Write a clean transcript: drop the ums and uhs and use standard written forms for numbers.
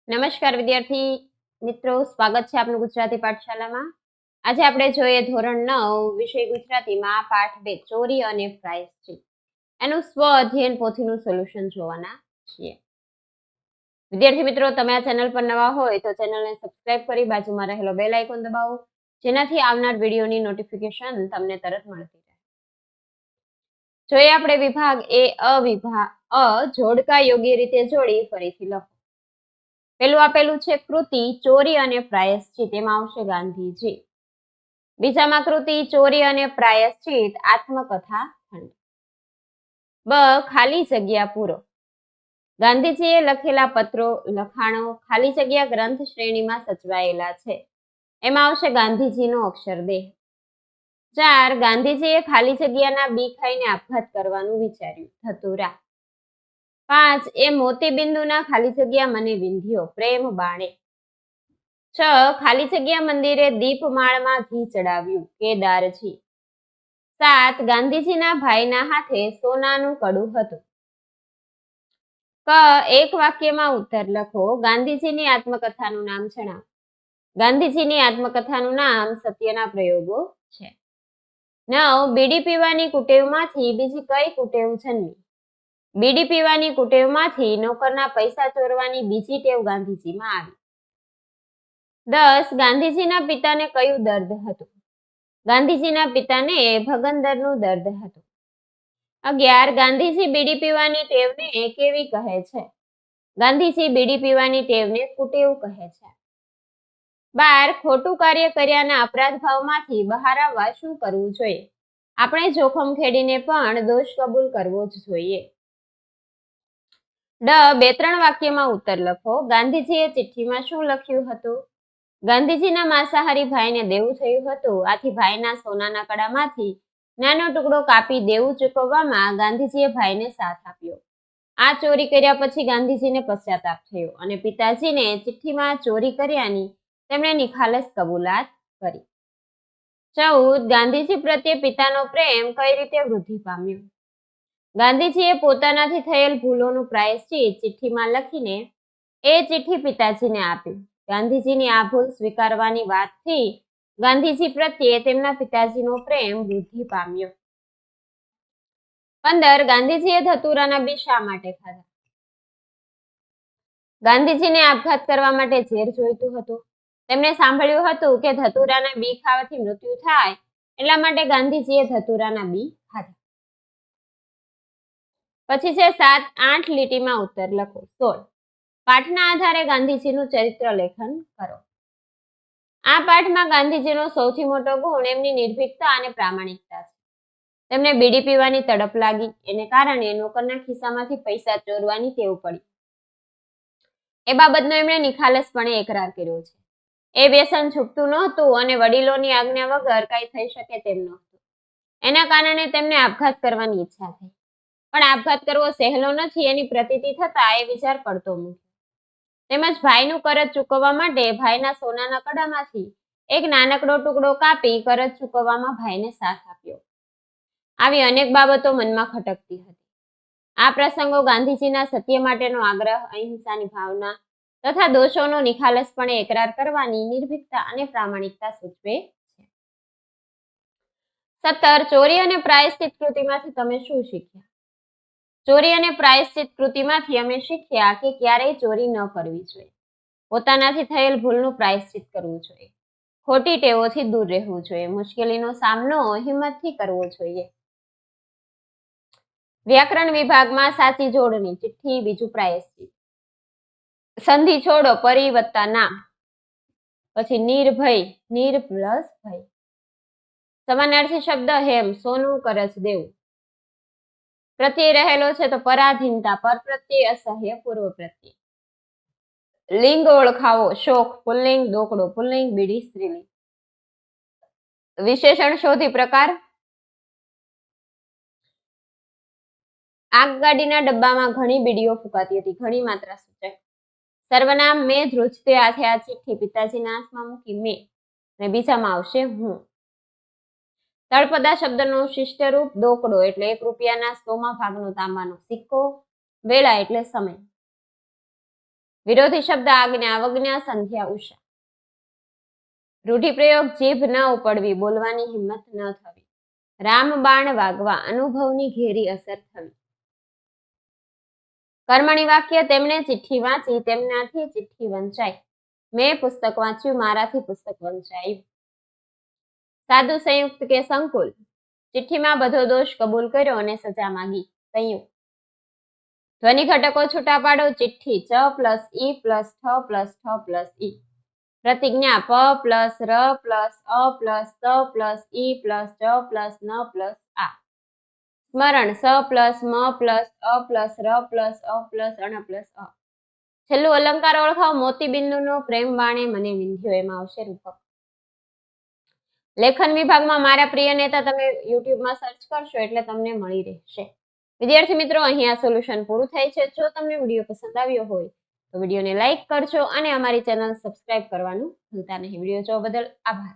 નમસ્કાર વિદ્યાર્થી મિત્રો, સ્વાગત છે આપનું ગુજરાતી પાઠશાલામાં. આજે આપણે જોઈએ ધોરણ 9 વિષય ગુજરાતીમાં પાઠ 2 ચોરી અને પ્રાયશ્ચિત. એનું સ્વ અધ્યયન પોથીનું સોલ્યુશન જોવાના છીએ. વિદ્યાર્થી મિત્રો, તમે આ ચેનલ પર નવા હોય તો ચેનલને સબસ્ક્રાઇબ કરી બાજુમાં રહેલો બેલ આઇકોન દબાવો, જેનાથી આવનાર વિડીયોની નોટિફિકેશન તમને તરત મળતી રહે. જોઈએ આપણે વિભાગ અ જોડકા યોગ્ય રીતે જોડી ફરીથી લખો. પેલું આપેલું છે કૃતિ ચોરી અને પ્રાયશ્ચિત, એમાં આવશે ગાંધીજી. બીજામાં કૃતિ ચોરી અને પ્રાયશ્ચિત આત્મકથા ખંડ. બ ખાલી જગ્યા પૂરો. ગાંધીજીએ લખેલા પત્રો લખાણો ખાલી જગ્યા ગ્રંથ શ્રેણીમાં સચવાયેલા છે, એમાં આવશે ગાંધીજીનો અક્ષરદેહ. 4 ગાંધીજીએ ખાલી જગ્યાના બી ખાઈને આપઘાત કરવાનું વિચાર્યું, ધતુરા. 5 એ મોતીબિંદુના ખાલી જગ્યા મને વિંધ્યો પ્રેમ બાણે. 6 ખાલી જગ્યા મંદિરે દીપમાળમાં ઘી ચડાવ્યું, કેદારજી. 7 ગાંધીજીના ભાઈના હાથે સોનાનું કડું હતું. ક એક વાક્યમાં ઉત્તર લખો. ગાંધીજીની આત્મકથાનું નામ જણાવો. ગાંધીજીની આત્મકથાનું નામ સત્યના પ્રયોગો છે. 9 બીડી પીવાની કુટેવમાંથી બીજી કઈ કુટેવ જન્મી? બીડી પીવાની કુટેવમાંથી નોકરના પૈસા ચોરવાની બીજી ટેવ ગાંધીજીમાં આવી. 10 ગાંધીજીના પિતાને કયું દર્દ હતું? ગાંધીજીના પિતાને ભગંદરનું દર્દ હતું. 11 ગાંધીજી બીડી પીવાની ટેવને કેવી કહે છે? ગાંધીજી બીડી પીવાની ટેવને કુટેવ કહે છે. 12 ખોટું કાર્ય કર્યાના અપરાધ ભાવમાંથી બહાર આવવા શું કરવું જોઈએ? આપણે જોખમ ખેડીને પણ દોષ કબૂલ કરવો જ જોઈએ. ડ 2-3 વાક્યમાં ઉત્તર લખો. ગાંધીજીએ ચિઠ્ઠીમાં શું લખ્યું હતું? ગાંધીજીના માંસાહારી ભાઈને દેવું થયું હતું, આથી ભાઈના સોનાના કડામાંથી નાનો ટુકડો કાપી દેવું ચૂકવવામાં ગાંધીજીએ ભાઈને સાથ આપ્યો. આ ચોરી કર્યા પછી ગાંધીજીને પશ્ચાતાપ થયો અને પિતાજીને ચિઠ્ઠીમાં ચોરી કર્યાની તેમણે નિખાલસ કબૂલાત કરી. 14 ગાંધીજી પ્રત્યે પિતાનો પ્રેમ કઈ રીતે વૃદ્ધિ પામ્યો? ગાંધીજીએ પોતાનાથી થયેલ ભૂલોનું પ્રાયશ્ચિત ચિઠ્ઠીમાં લખીને એ ચિઠ્ઠી પિતાજીને આપી. ગાંધીજીની આ ભૂલ સ્વીકારવાની વાતથી ગાંધીજી પ્રત્યે તેમના પિતાજીનો પ્રેમ વૃદ્ધિ પામ્યો. 15 ગાંધીજીએ ધતુરાના બી શા માટે ખાધા? ગાંધીજીને આપઘાત કરવા માટે ઝેર જોઈતું હતું. તેમણે સાંભળ્યું હતું કે ધતુરાના બી ખાવાથી મૃત્યુ થાય, એટલા માટે ગાંધીજીએ ધતુરાના બી ખાધા. પછી છે 7-8 લીટીમાં ઉત્તર લખો. 16 પાઠના આધારે ગાંધીજીનું ચરિત્ર લેખન કરો. આ પાઠમાં ગાંધીજીનો સૌથી મોટો ગુણ એમની નિર્ભીકતા અને પ્રામાણિકતા છે. તેમને બીડી પીવાની તડપ લાગી, એને કારણે નોકરના ખિસ્સામાંથી પૈસા ચોરવાની ટેવ પડી. એ બાબતનો એમણે નિખાલસપણે એકરાર કર્યો છે. એ વ્યસન છૂટતું નહોતું અને વડીલોની આજ્ઞા વગર કઈ થઈ શકે તેમ નહોતું. એના કારણે તેમને આપઘાત કરવાની ઈચ્છા થઈ, પણ આપઘાત કરવો સહેલો નથી એની પ્રતીતિ થતા એ વિચાર પડતો મૂક્યો. તેમજ ભાઈનું કરજ ચૂકવવા માટે ભાઈના સોનાના કડામાંથી એક નાનકડો ટુકડો કાપી કરજ ચૂકવવામાં ભાઈને સાથ આપ્યો. આવી અનેક બાબતો મનમાં ખટકતી હતી. આ પ્રસંગો ગાંધીજીના સત્ય માટેનો આગ્રહ, અહિંસાની ભાવના તથા દોષોનો નિખાલસપણે એકરાર કરવાની નિર્ભીકતા અને પ્રામાણિકતા સૂચવે છે. 17 ચોરી અને પ્રાયશ્ચિત કૃતિમાંથી તમે શું શીખ્યા? ચોરી અને પ્રાયશ્ચિત કૃતિમાંથી અમે શીખ્યા કે ક્યારેય ચોરી ન કરવી જોઈએ, પોતાનાથી થયેલ ભૂલનું પ્રાયશ્ચિત કરવું જોઈએ, ખોટી ટેવોથી દૂર રહેવું જોઈએ, મુશ્કેલીનો સામનો હિંમતથી કરવો જોઈએ. વ્યાકરણ વિભાગમાં સાચી જોડણી, ચિઠ્ઠી, બીજું પ્રાયશ્ચિત. સંધિ છોડો, પરી વત્તા ના. પછી નિર્ભય, નિર પ્લસ ભય. સમાનાર્થી શબ્દ હેમ, સોનું કરજ દેવું. પ્રત્યય રહેલો છે તો પરાધીનતા, પર પ્રત્યય અસહ્ય, પૂર્વ પ્રત્યય. લિંગ ઓળખાવો, શોખ પુલ્લિંગ, દોકડો પુલ્લિંગ, બીડી સ્ત્રીલિંગ. વિશેષણ શોધી પ્રકાર. આગગાડીના ડબ્બામાં ઘણી બીડીઓ ફૂંકાતી હતી, ઘણી માત્રા સૂચક. સર્વનામ મેં ધ્રુજતે હાથે આ ચિઠ્ઠી પિતાજીના હાથમાં મૂકી મેં, અને બીજામાં આવશે હું. તળપદા શબ્દનો શિષ્ટ રૂપ દોકડો એટલે 1 રૂપિયાના 100મા ભાગનો તાંબાનો સિક્કો, વેળા એટલે સમય. વિરોધી શબ્દ આજ્ઞા, અવજ્ઞા, સંધ્યા, ઉષા. રૂઢિપ્રયોગ જીભ ન ઉપડવી, બોલવાની હિંમત ન થવી. રામબાણ વાગવા, અનુભવની ઘેરી અસર થવી. કર્મણી વાક્ય તેમણે ચિઠ્ઠી વાંચી, તેમનાથી ચિઠ્ઠી વંચાઈ. મેં પુસ્તક વાંચ્યું, મારાથી પુસ્તક વંચાયું. સાદું સંયુક્ત કે સંકુલ. ચિઠ્ઠીમાં બધો દોષ કબૂલ કર્યો અને સજા માંગી. સંયુક્ત. ધ્વનિ ઘટકો છૂટા પાડો. ચિઠ્ઠી ચ પ્લસ ઈ પ્લસ ઠ પ્લસ ઠ પ્લસ ઈ. પ્રતિજ્ઞા પ પ્લસ ર પ્લસ અ પ્લસ ત પ્લસ ઈ પ્લસ ચ પ્લસ ન પ્લસ આ. સ્મરણ સ પ્લસ મ પ્લસ અ પ્લસ ર પ્લસ અ પ્લસ અણ પ્લસ અ. છેલ્લું અલંકાર ઓળખાવ. મોતીબિંદુનો પ્રેમ બાણે મને વિંધ્યો. એમાં આવશે રૂપક. લેખન વિભાગમાં મારા પ્રિય નેતા તમે યુટ્યુબમાં સર્ચ કરશો એટલે તમને મળી રહેશે. વિદ્યાર્થી મિત્રો, અહીં આ સોલ્યુશન પૂરું થાય છે. જો તમને વિડીયો પસંદ આવ્યો હોય તો વિડીયોને લાઈક કરજો અને અમારી ચેનલ સબસ્ક્રાઇબ કરવાનું ભૂલતા નહીં. વિડીયો જોવા બદલ આભાર.